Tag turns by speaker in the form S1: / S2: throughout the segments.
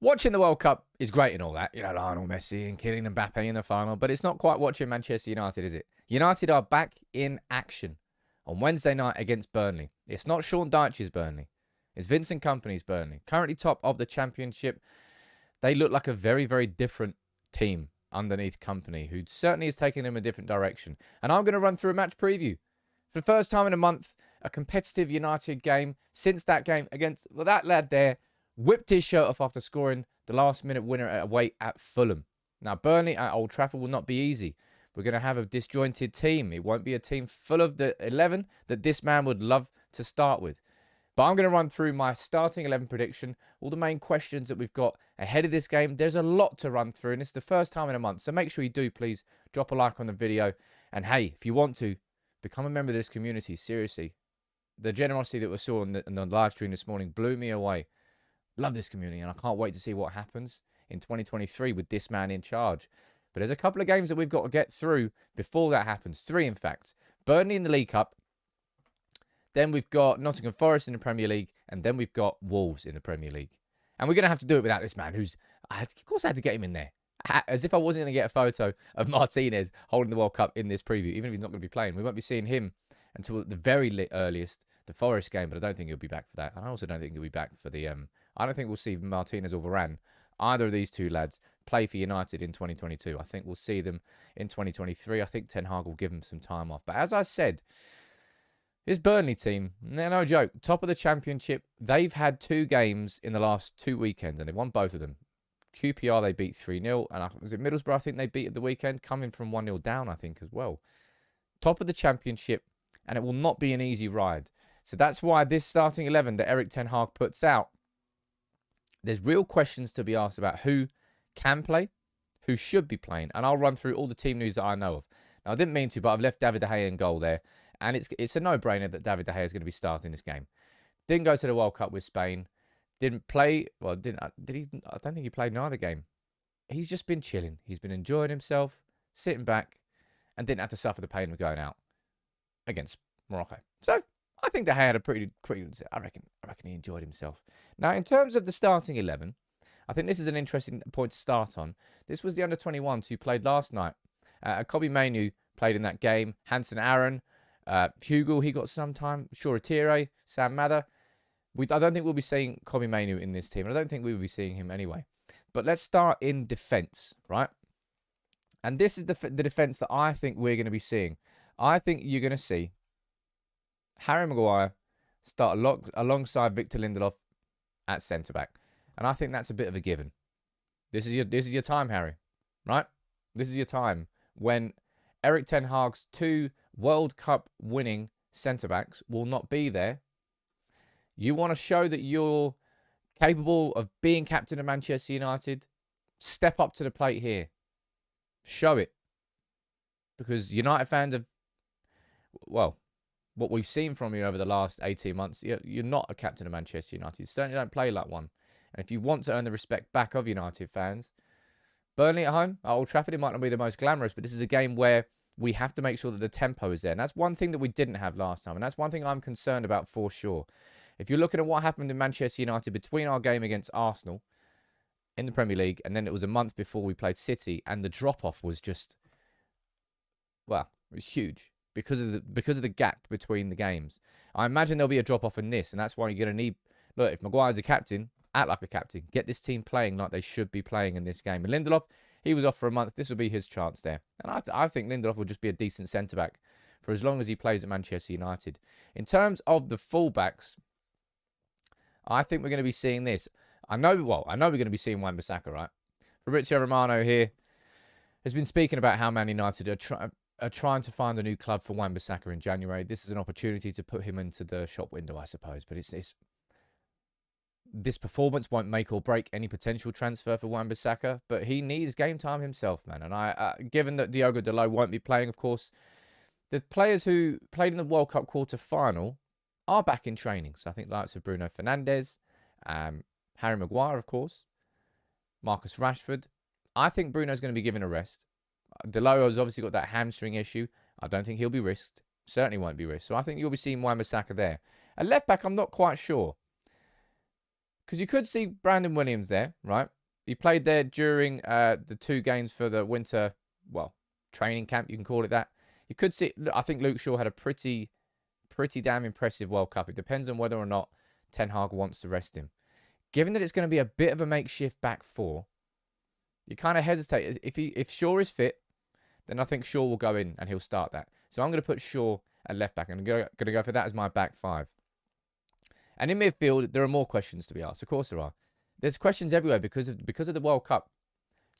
S1: Watching the World Cup is great and all that. You know, Lionel Messi and Kylian Mbappe in the final. But it's not quite watching Manchester United, is it? United are back in action on Wednesday night against Burnley. It's not Sean Dyche's Burnley. It's Vincent Kompany's Burnley. Currently top of the Championship. They look like a very, very different team underneath Kompany, who certainly is taking them a different direction. And I'm going to run through a match preview. For the first time in a month, a competitive United game. Since that game against that lad there, whipped his shirt off after scoring the last-minute winner away at Fulham. Now, Burnley at Old Trafford will not be easy. We're going to have a disjointed team. It won't be a team full of the 11 that this man would love to start with. But I'm going to run through my starting 11 prediction, all the main questions that we've got ahead of this game. There's a lot to run through, and it's the first time in a month. So make sure you do, please, drop a like on the video. And hey, if you want to, become a member of this community. Seriously, the generosity that we saw in the live stream this morning blew me away. Love this community, and I can't wait to see what happens in 2023 with this man in charge. But there's a couple of games that we've got to get through before that happens. 3, in fact. Burnley in the League Cup. Then we've got Nottingham Forest in the Premier League. And then we've got Wolves in the Premier League. And we're going to have to do it without this man who's... Of course I had to get him in there. As if I wasn't going to get a photo of Martinez holding the World Cup in this preview, even if he's not going to be playing. We won't be seeing him until the very earliest, the Forest game, but I don't think he'll be back for that. I also don't think he'll be back for the... I don't think we'll see Martinez or Varane, either of these two lads, play for United in 2022. I think we'll see them in 2023. I think Ten Hag will give them some time off. But as I said, this Burnley team, they're no joke. Top of the Championship. They've had 2 games in the last 2 weekends, and they won both of them. QPR, they beat 3-0. And was it Middlesbrough, I think they beat at the weekend, coming from 1-0 down, I think, as well. Top of the Championship, and it will not be an easy ride. So that's why this starting 11 that Erik Ten Hag puts out, there's real questions to be asked about who can play, who should be playing. And I'll run through all the team news that I know of. Now, I didn't mean to, but I've left David De Gea in goal there. And it's a no-brainer that David De Gea is going to be starting this game. Didn't go to the World Cup with Spain. Didn't play. Well, did he? I don't think he played in either game. He's just been chilling. He's been enjoying himself, sitting back, and didn't have to suffer the pain of going out against Morocco. So I think De Gea had a pretty. I reckon he enjoyed himself. Now, in terms of the starting 11, I think this is an interesting point to start on. This was the under-21s who played last night. Kobe Mainoo played in that game. Hansen Aaron, Hugo, he got some time. Shoretire, Sam Mather. I don't think we'll be seeing Kobe Mainoo in this team. I don't think we will be seeing him anyway. But let's start in defence, right? And this is the defence that I think we're going to be seeing. I think you're going to see Harry Maguire start alongside Victor Lindelof at centre-back. And I think that's a bit of a given. This is your time, Harry, right? This is your time when Erik Ten Hag's 2 World Cup winning centre-backs will not be there. You want to show that you're capable of being captain of Manchester United? Step up to the plate here. Show it. Because United fans have, well, what we've seen from you over the last 18 months, you're not a captain of Manchester United. You certainly don't play like one. And if you want to earn the respect back of United fans, Burnley at home, at Old Trafford, it might not be the most glamorous, but this is a game where we have to make sure that the tempo is there. And that's one thing that we didn't have last time. And that's one thing I'm concerned about for sure. If you're looking at what happened in Manchester United between our game against Arsenal in the Premier League, and then it was a month before we played City, and the drop-off was just, well, it was huge because of the gap between the games. I imagine there'll be a drop-off in this, and that's why you're going to need, look, if Maguire's a captain, act like a captain. Get this team playing like they should be playing in this game. And Lindelof, he was off for a month. This will be his chance there. And I think Lindelof will just be a decent centre-back for as long as he plays at Manchester United. In terms of the fullbacks, I think we're going to be seeing this. I know we're going to be seeing Wan-Bissaka, right? Fabrizio Romano here has been speaking about how Man United are trying to find a new club for Wan-Bissaka in January. This is an opportunity to put him into the shop window, I suppose. But this performance won't make or break any potential transfer for Wan-Bissaka, but he needs game time himself, man. And given that Diogo Dalot won't be playing, of course, the players who played in the World Cup quarter-final are back in training. So I think the likes of Bruno Fernandes, Harry Maguire, of course, Marcus Rashford. I think Bruno's going to be given a rest. Dalot has obviously got that hamstring issue. I don't think he'll be risked. Certainly won't be risked. So I think you'll be seeing Wan-Bissaka there. At left back, I'm not quite sure. Because you could see Brandon Williams there, right? He played there during the 2 games for the winter, well, training camp, you can call it that. You could see, I think Luke Shaw had a pretty damn impressive World Cup. It depends on whether or not Ten Hag wants to rest him. Given that it's going to be a bit of a makeshift back 4, you kind of hesitate. If Shaw is fit, then I think Shaw will go in and he'll start that. So I'm going to put Shaw at left back. I'm going to go for that as my back 5. And in midfield, there are more questions to be asked. Of course there are. There's questions everywhere because of the World Cup.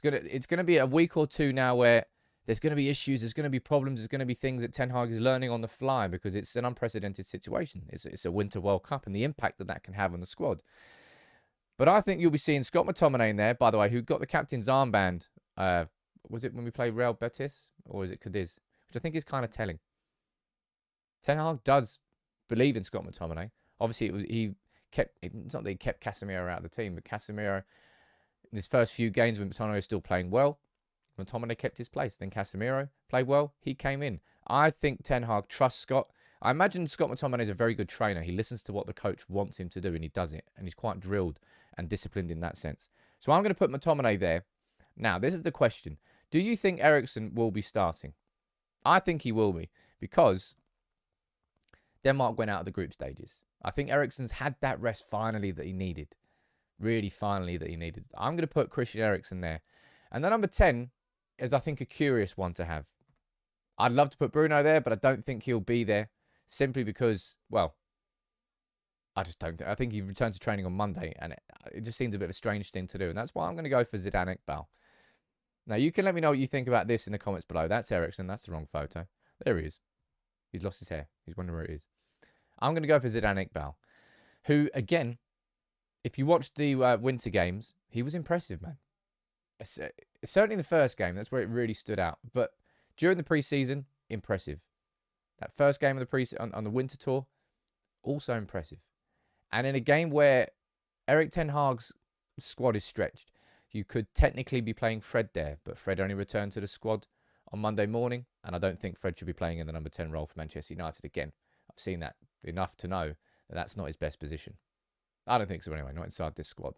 S1: It's gonna be a week or 2 now where there's going to be issues, there's going to be problems, there's going to be things that Ten Hag is learning on the fly because it's an unprecedented situation. It's a Winter World Cup and the impact that can have on the squad. But I think you'll be seeing Scott McTominay in there, by the way, who got the captain's armband. Was it when we played Real Betis? Or was it Cadiz? Which I think is kind of telling. Ten Hag does believe in Scott McTominay. Obviously, it's not that he kept Casemiro out of the team, but Casemiro, in his first few games when McTominay was still playing well, McTominay kept his place. Then Casemiro played well, he came in. I think Ten Hag trusts Scott. I imagine Scott McTominay is a very good trainer. He listens to what the coach wants him to do and he does it. And he's quite drilled and disciplined in that sense. So I'm going to put McTominay there. Now, this is the question. Do you think Eriksen will be starting? I think he will be because Denmark went out of the group stages. I think Eriksen's had that rest finally that he needed. Really finally that he needed. I'm going to put Christian Eriksen there. And the number 10 is, I think, a curious one to have. I'd love to put Bruno there, but I don't think he'll be there simply because, well, I just don't think. I think he returns to training on Monday, and it just seems a bit of a strange thing to do. And that's why I'm going to go for Zidane Iqbal. Now, you can let me know what you think about this in the comments below. That's Eriksen. That's the wrong photo. There he is. He's lost his hair. He's wondering where it is. I'm going to go for Zidane Iqbal, who, again, if you watched the winter games, he was impressive, man. Certainly the first game, that's where it really stood out. But during the preseason, impressive. That first game of the on the winter tour, also impressive. And in a game where Erik Ten Hag's squad is stretched, you could technically be playing Fred there, but Fred only returned to the squad on Monday morning, and I don't think Fred should be playing in the number 10 role for Manchester United again. I've seen that enough to know that that's not his best position. I don't think so anyway, not inside this squad.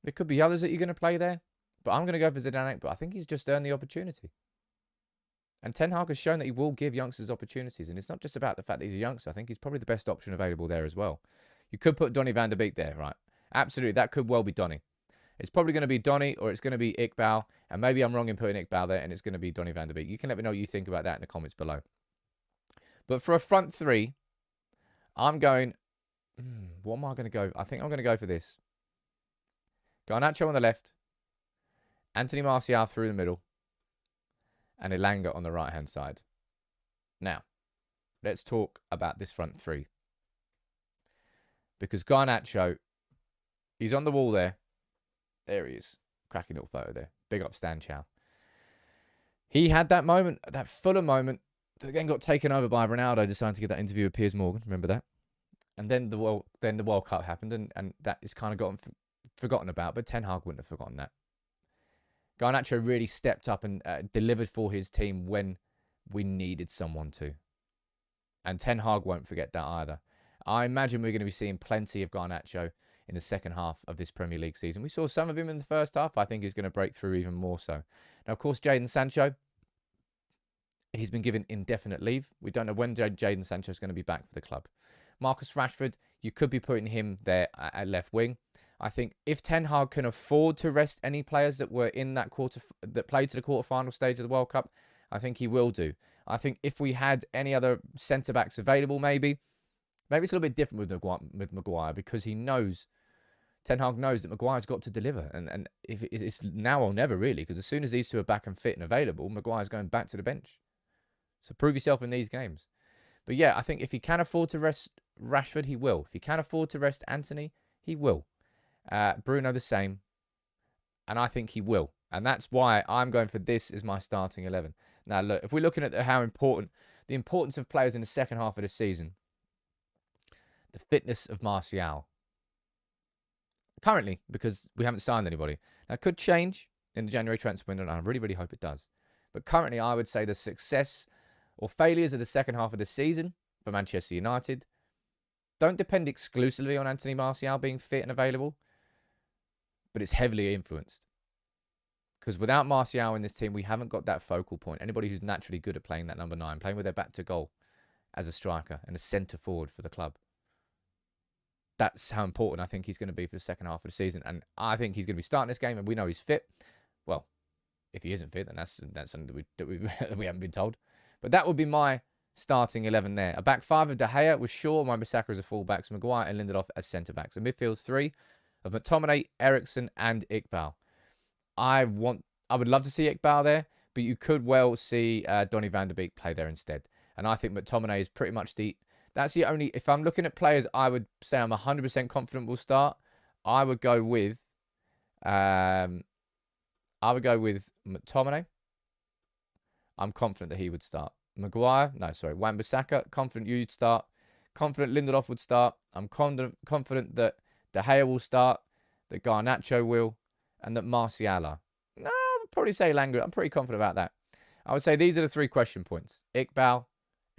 S1: There could be others that you're going to play there, but I'm going to go for Zidane, but I think he's just earned the opportunity. And Ten Hag has shown that he will give youngsters opportunities, and it's not just about the fact that he's a youngster. I think he's probably the best option available there as well. You could put Donny van der Beek there, right? Absolutely, that could well be Donny. It's probably going to be Donny or it's going to be Iqbal, and maybe I'm wrong in putting Iqbal there, and it's going to be Donny van der Beek. You can let me know what you think about that in the comments below. But for a front 3, I'm going... what am I going to go? I think I'm going to go for this. Garnacho on the left. Anthony Martial through the middle. And Elanga on the right-hand side. Now, let's talk about this front 3. Because Garnacho, he's on the wall there. There he is. Cracking little photo there. Big up Stan Chow. He had that moment, that Fulham moment, that then got taken over by Ronaldo deciding to give that interview with Piers Morgan. Remember that? And then the World Cup happened, and that is kind of gotten forgotten about. But Ten Hag wouldn't have forgotten that. Garnacho really stepped up and delivered for his team when we needed someone to. And Ten Hag won't forget that either. I imagine we're going to be seeing plenty of Garnacho in the second half of this Premier League season. We saw some of him in the first half. I think he's going to break through even more so. Now, of course, Jadon Sancho, he's been given indefinite leave. We don't know when Jadon Sancho is going to be back for the club. Marcus Rashford, you could be putting him there at left wing. I think if Ten Hag can afford to rest any players that were in that that played to the quarterfinal stage of the World Cup, I think he will do. I think if we had any other centre-backs available, maybe it's a little bit different with Maguire because he knows, Ten Hag knows that Maguire's got to deliver. And if it's now or never, really, because as soon as these two are back and fit and available, Maguire's going back to the bench. So prove yourself in these games. But yeah, I think if he can afford to rest Rashford, he will. If he can afford to rest Anthony, he will. Bruno the same. And I think he will. And that's why I'm going for this as my starting 11. Now, look, if we're looking at the importance of players in the second half of the season, the fitness of Martial. Currently, because we haven't signed anybody. That could change in the January transfer window, and I really, really hope it does. But currently, I would say the success or failures of the second half of the season for Manchester United don't depend exclusively on Anthony Martial being fit and available, but it's heavily influenced. Because without Martial in this team, we haven't got that focal point. Anybody who's naturally good at playing that number 9, playing with their back to goal as a striker and a centre forward for the club. That's how important I think he's going to be for the second half of the season. And I think he's going to be starting this game, and we know he's fit. Well, if he isn't fit, then that's something that we haven't been told. But that would be my starting 11 there. A back 5 of De Gea with Shaw, Wan-Bissaka as a full-backs, Maguire and Lindelof as centre-backs. A midfield 3 of McTominay, Eriksen and Iqbal. I would love to see Iqbal there, but you could well see Donny van der Beek play there instead. And I think McTominay is pretty much that's the only, if I'm looking at players I would say I'm 100% confident will start, I would go with McTominay. I'm confident that he would start. Wan-Bissaka, confident you'd start. Confident Lindelof would start. I'm confident that De Gea will start, that Garnacho will, and that Martial. No, I would probably say Langer. I'm pretty confident about that. I would say these are the 3 question points. Iqbal,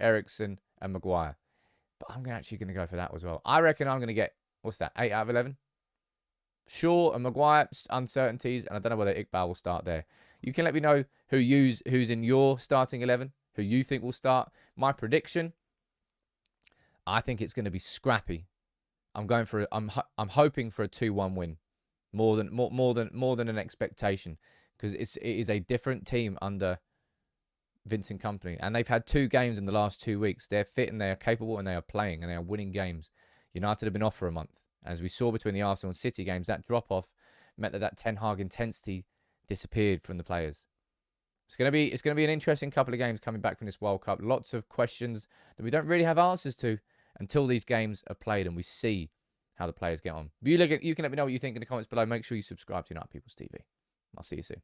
S1: Eriksen, and Maguire. But I'm actually going to go for that as well. I reckon I'm going to get, 8 out of 11? Shaw and Maguire, uncertainties, and I don't know whether Iqbal will start there. You can let me know who's in your starting 11, who you think will start. My prediction, I think it's going to be scrappy. I'm hoping for a 2-1 win, more than an expectation, because it is a different team under Vincent Kompany, and they've had 2 games in the last 2 weeks. They're fit and they are capable and they are playing and they are winning games. United have been off for a month. As we saw between the Arsenal and City games, that drop-off meant that Ten Hag intensity disappeared from the players. It's going to be an interesting couple of games coming back from this World Cup. Lots of questions that we don't really have answers to until these games are played and we see how the players get on. You can let me know what you think in the comments below. Make sure you subscribe to United People's TV. I'll see you soon.